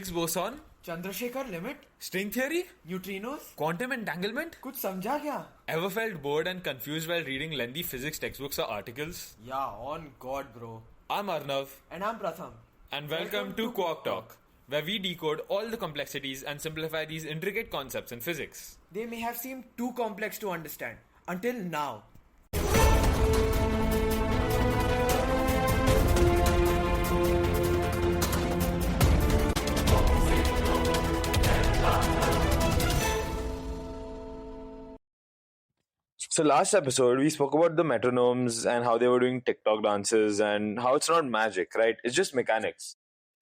Higgs boson, Chandrashekhar limit, string theory, neutrinos, quantum entanglement. कुछ समझा क्या? Ever felt bored and confused while reading lengthy physics textbooks or articles? Yeah, on God, bro. I'm Arnav, And I'm Pratham. and welcome to Quark Talk, where we decode all the complexities and simplify these intricate concepts in physics. They may have seemed too complex to understand until now. So last episode, we spoke about the metronomes and how they were doing TikTok dances and how it's not magic, right? It's just mechanics.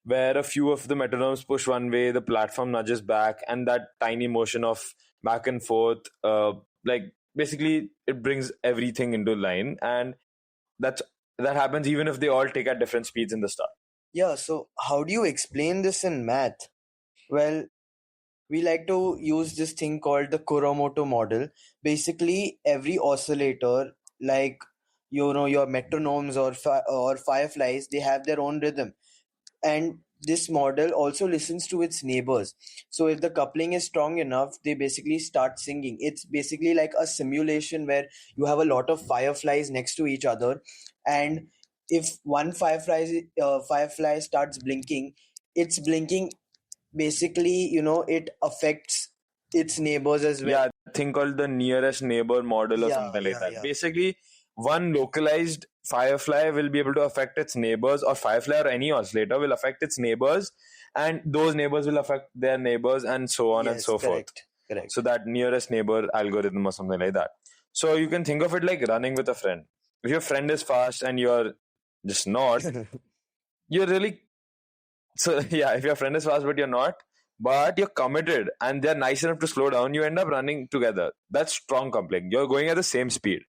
Where a few of the metronomes push one way, the platform nudges back, and that tiny motion of back and forth, basically it brings everything into line. And that happens even if they all take at different speeds in the start. Yeah, so how do you explain this in math? Well, we like to use this thing called the Kuramoto model. Basically, every oscillator, like your metronomes or fireflies, they have their own rhythm, and this model also listens to its neighbors. So if the coupling is strong enough, they basically start singing. It's basically like a simulation where you have a lot of fireflies next to each other, and if one firefly starts blinking, it's blinking. Basically, it affects its neighbors as well. Yeah, thing called the nearest neighbor model or something like that. Yeah. Basically, one localized firefly will be able to affect its neighbors, or firefly or any oscillator will affect its neighbors, and those neighbors will affect their neighbors, and so on and so forth. Correct. So that nearest neighbor algorithm or something like that. So you can think of it like running with a friend. If your friend is fast and you're just not, you're really... So yeah, if your friend is fast but you're not, but you're committed and they're nice enough to slow down, you end up running together. That's strong coupling. You're going at the same speed.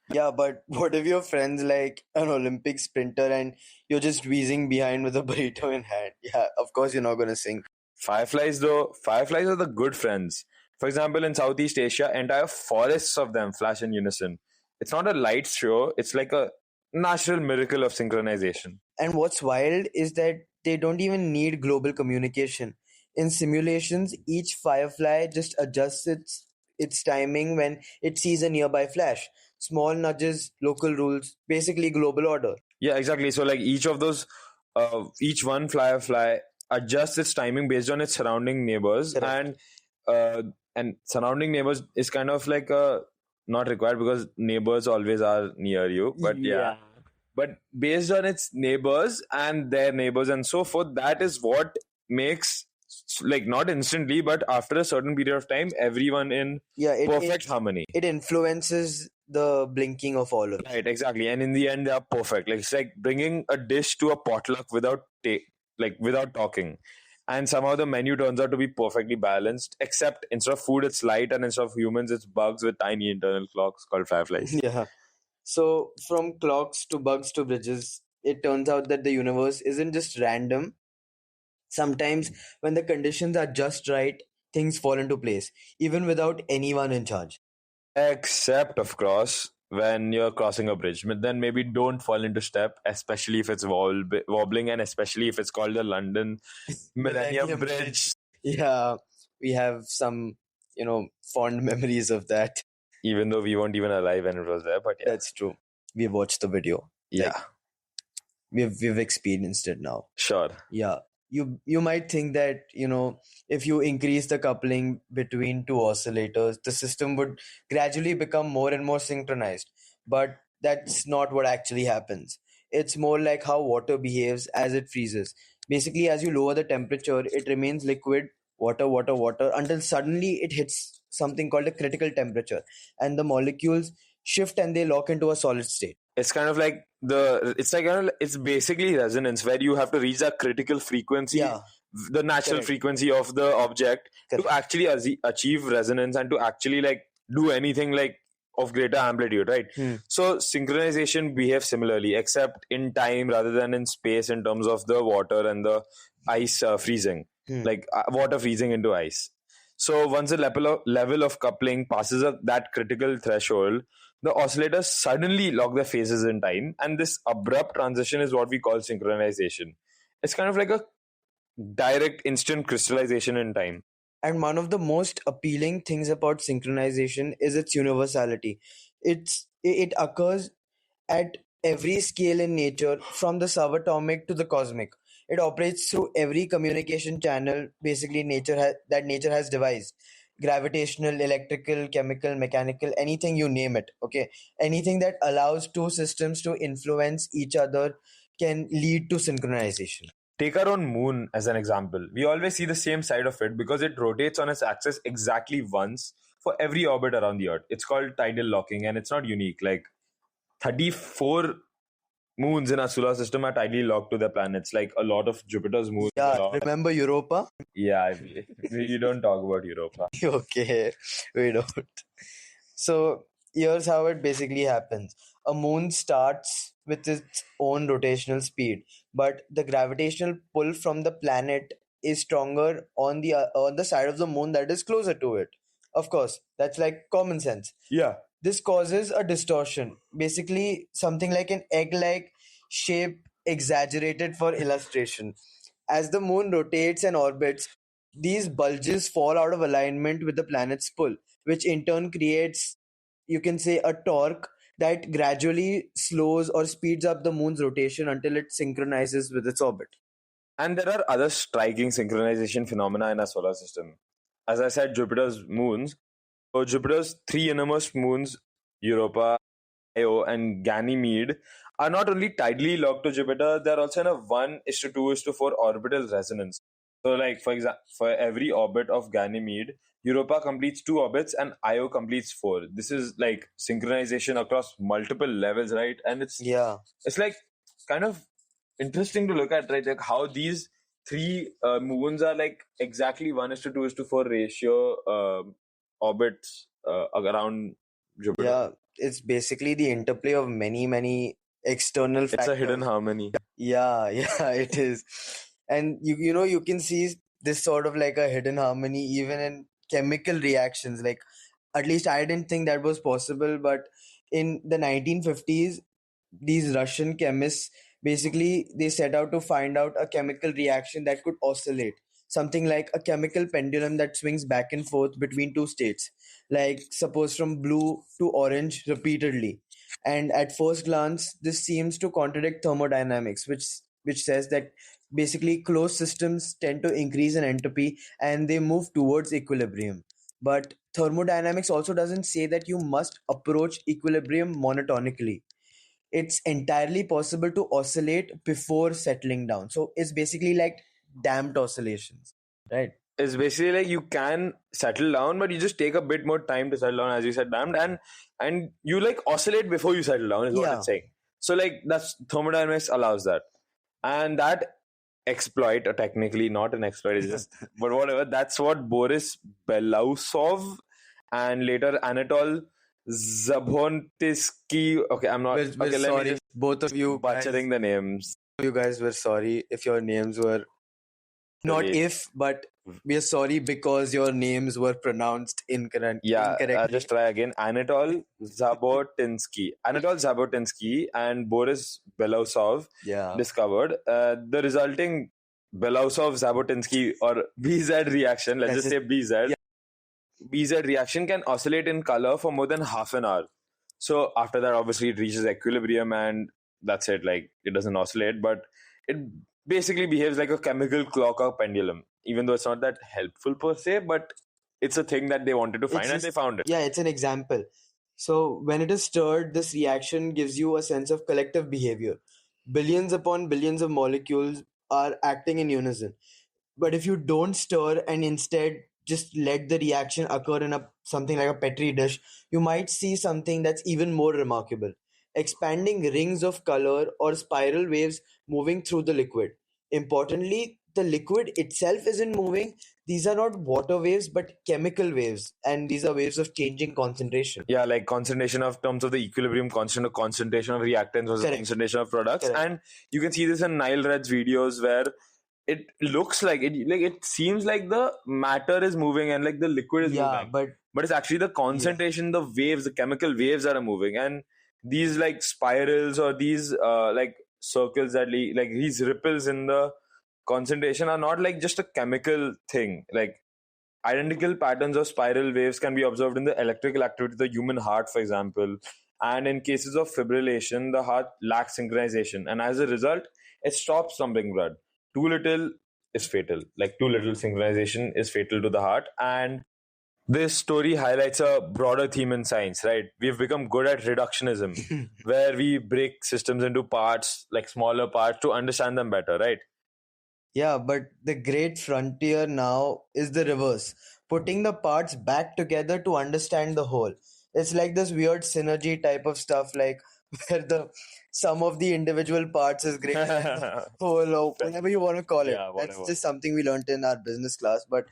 Yeah, but what if your friend's like an Olympic sprinter and you're just wheezing behind with a burrito in hand? Yeah, of course you're not going to sing. Fireflies are the good friends. For example, in Southeast Asia, entire forests of them flash in unison. It's not a light show, it's like a natural miracle of synchronization. And what's wild is that they don't even need global communication. In simulations, each firefly just adjusts its timing when it sees a nearby flash. Small nudges, local rules, basically global order. Yeah, exactly. So like each one firefly adjusts its timing based on its surrounding neighbors. Correct. And surrounding neighbors is kind of like not required because neighbors always are near you. But yeah. But based on its neighbors and their neighbors and so forth, that is what makes, like, not instantly, but after a certain period of time, everyone in perfect harmony. It influences the blinking of all of them. Right, exactly. And in the end, they are perfect. Like, it's like bringing a dish to a potluck without talking. And somehow the menu turns out to be perfectly balanced, except instead of food, it's light, and instead of humans, it's bugs with tiny internal clocks called fireflies. Yeah. So from clocks to bugs to bridges, it turns out that the universe isn't just random. Sometimes when the conditions are just right, things fall into place, even without anyone in charge. Except, of course, when you're crossing a bridge. But then maybe don't fall into step, especially if it's wobbling, and especially if it's called the London Millennium Bridge. Yeah, we have some, fond memories of that. Even though we weren't even alive when it was there, but yeah. That's true. We've watched the video. Yeah. We've experienced it now. Sure. Yeah. You might think that, if you increase the coupling between two oscillators, the system would gradually become more and more synchronized. But that's not what actually happens. It's more like how water behaves as it freezes. Basically, as you lower the temperature, it remains liquid, water, until suddenly it hits something called a critical temperature, and the molecules shift and they lock into a solid state. It's kind of like it's basically resonance, where you have to reach that critical frequency, the natural frequency of the object to actually achieve resonance and to actually do anything of greater amplitude, right? So synchronization behaves similarly, except in time rather than in space, in terms of the water and the ice freezing, water freezing into ice. So once the level of coupling passes that critical threshold, the oscillators suddenly lock their phases in time, and this abrupt transition is what we call synchronization. It's kind of like a direct instant crystallization in time. And one of the most appealing things about synchronization is its universality. It occurs at every scale in nature, from the subatomic to the cosmic. It operates through every communication channel basically nature has devised. Gravitational, electrical, chemical, mechanical, anything you name it. Okay. Anything that allows two systems to influence each other can lead to synchronization. Take our own moon as an example. We always see the same side of it because it rotates on its axis exactly once for every orbit around the Earth. It's called tidal locking, and it's not unique. Like 34 moons in our solar system are tidally locked to their planets, like a lot of Jupiter's moons. Yeah, remember Europa? Yeah, you don't talk about Europa. Okay, we don't. So here's how it basically happens. A moon starts with its own rotational speed, but the gravitational pull from the planet is stronger on the side of the moon that is closer to it. Of course, that's like common sense. Yeah. This causes a distortion, basically something like an egg-like shape exaggerated for illustration. As the moon rotates and orbits, these bulges fall out of alignment with the planet's pull, which in turn creates, you can say, a torque that gradually slows or speeds up the moon's rotation until it synchronizes with its orbit. And there are other striking synchronization phenomena in our solar system. As I said, Jupiter's moons. So Jupiter's three innermost moons, Europa, Io, and Ganymede, are not only tidally locked to Jupiter, they're also in a 1:2:4 orbital resonance. So, like, for example, for every orbit of Ganymede, Europa completes 2 orbits and Io completes 4. This is like synchronization across multiple levels, right? And it's like kind of interesting to look at, right? Like how these three moons are like exactly 1:2:4 ratio orbits around Jupiter. Yeah, it's basically the interplay of many external factors. It's a hidden harmony. Yeah, it is. And you can see this sort of like a hidden harmony even in chemical reactions. Like, at least I didn't think that was possible, but in the 1950s, these Russian chemists basically they set out to find out a chemical reaction that could oscillate, something like a chemical pendulum that swings back and forth between two states, like suppose from blue to orange repeatedly. And at first glance, this seems to contradict thermodynamics, which says that basically closed systems tend to increase in entropy and they move towards equilibrium. But thermodynamics also doesn't say that you must approach equilibrium monotonically. It's entirely possible to oscillate before settling down. So it's basically like damped oscillations, right? It's basically like you can settle down, but you just take a bit more time to settle down, as you said, damped, and you like oscillate before you settle down, is what it's saying. So like that's thermodynamics allows that. And that exploit, or technically not an exploit, it's just but whatever, that's what Boris Belousov and later Anatol Zhabontisky. Okay, I'm not. We're okay, sorry, let me just both of you butchering the names. You guys were sorry if your names were not if, but we are sorry because your names were pronounced incorrectly. I'll just try again. Anatol Zhabotinsky and Boris Belousov discovered the resulting Belousov-Zhabotinsky or BZ reaction. Let's just say BZ. BZ reaction can oscillate in color for more than half an hour. So after that, obviously, it reaches equilibrium and that's it. Like, it doesn't oscillate, but it basically behaves like a chemical clock or pendulum, even though it's not that helpful per se, but it's a thing that they wanted to find and they found it. Yeah, it's an example. So when it is stirred, this reaction gives you a sense of collective behavior. Billions upon billions of molecules are acting in unison. But if you don't stir and instead just let the reaction occur in something like a petri dish, you might see something that's even more remarkable. Expanding rings of color or spiral waves moving through the liquid. Importantly, the liquid itself isn't moving. These are not water waves, but chemical waves. And these are waves of changing concentration. Yeah, like concentration of terms of the equilibrium constant or concentration of reactants versus concentration of products. Correct. And you can see this in Nile Red's videos where it looks like it seems like the matter is moving and like the liquid is moving. But it's actually the concentration, the waves, the chemical waves that are moving. And these like spirals or these like circles that like these ripples in the concentration are not like just a chemical thing. Like identical patterns of spiral waves can be observed in the electrical activity of the human heart, for example. And in cases of fibrillation, the heart lacks synchronization, and as a result, it stops pumping blood. Too little is fatal. Like too little synchronization is fatal to the heart. And this story highlights a broader theme in science, right? We've become good at reductionism, where we break systems into parts, like smaller parts, to understand them better, right? Yeah, but the great frontier now is the reverse, putting the parts back together to understand the whole. It's like this weird synergy type of stuff, like where the sum of the individual parts is greater than the whole, or whatever you want to call it. Yeah, That's whatever. just something we learned in our business class, but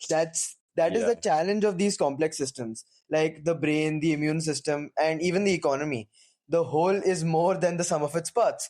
that is Yeah. the challenge of these complex systems, like the brain, the immune system, and even the economy. The whole is more than the sum of its parts.